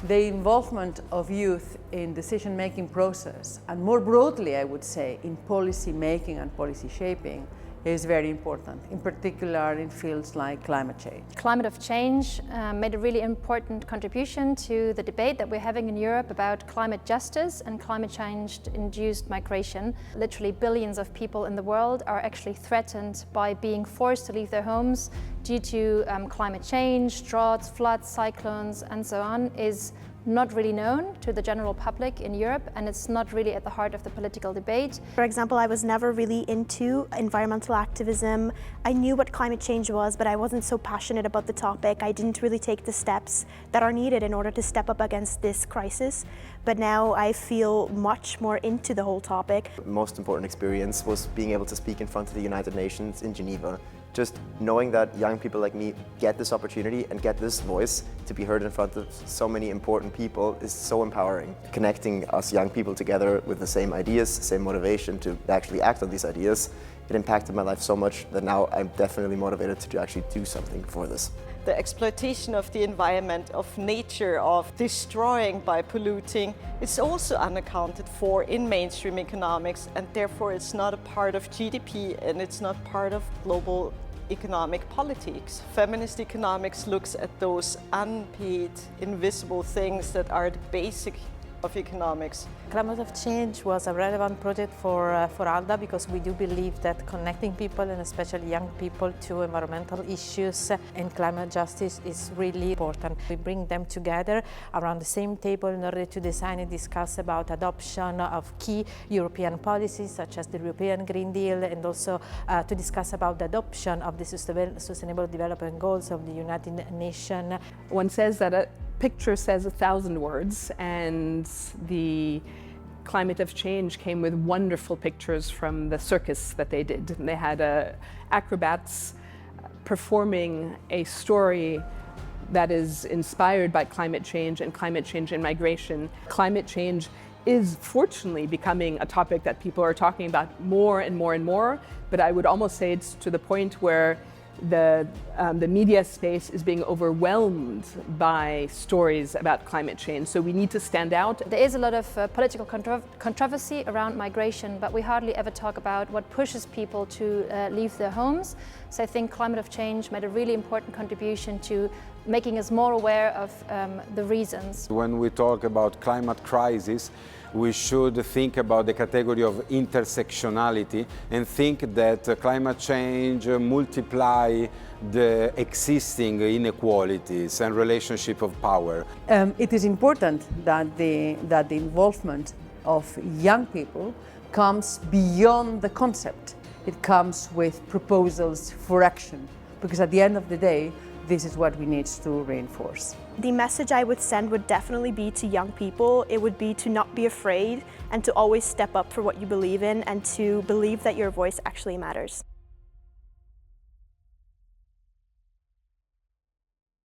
The involvement of youth in decision-making process, and more broadly, I would say, in policy making and policy shaping, is very important, in particular in fields like climate change. Climate of change made a really important contribution to the debate that we're having in Europe about climate justice and climate change-induced migration. Literally billions of people in the world are actually threatened by being forced to leave their homes due to climate change. Droughts, floods, cyclones, and so on is not really known to the general public in Europe, and it's not really at the heart of the political debate. For example, I was never really into environmental activism. I knew what climate change was, but I wasn't so passionate about the topic. I didn't really take the steps that are needed in order to step up against this crisis. But now I feel much more into the whole topic. The most important experience was being able to speak in front of the United Nations in Geneva. Just knowing that young people like me get this opportunity and get this voice to be heard in front of so many important people is so empowering. Connecting us young people together with the same ideas, same motivation to actually act on these ideas, it impacted my life so much that now I'm definitely motivated to actually do something for this. The exploitation of the environment, of nature, of destroying by polluting, is also unaccounted for in mainstream economics, and therefore it's not a part of GDP and it's not part of global economic politics. Feminist economics looks at those unpaid, invisible things that are the basic of economics. Climate of Change was a relevant project for ALDA because we do believe that connecting people, and especially young people, to environmental issues and climate justice is really important. We bring them together around the same table in order to design and discuss about adoption of key European policies such as the European Green Deal, and also to discuss about the adoption of the Sustainable Development Goals of the United Nations. One says that a picture says 1,000 words, and the Climate of Change came with wonderful pictures from the circus that they did. And they had acrobats performing a story that is inspired by climate change and climate change and migration. Climate change is fortunately becoming a topic that people are talking about more and more and more, but I would almost say it's to the point where the media space is being overwhelmed by stories about climate change, so we need to stand out. There is a lot of political controversy around migration, but we hardly ever talk about what pushes people to leave their homes. So I think Climate of Change made a really important contribution to making us more aware of the reasons. When we talk about climate crisis, we should think about the category of intersectionality and think that climate change multiply the existing inequalities and relationship of power. It is important that the involvement of young people comes beyond the concept. It comes with proposals for action, because at the end of the day, this is what we need to reinforce. The message I would send would definitely be to young people. It would be to not be afraid and to always step up for what you believe in and to believe that your voice actually matters.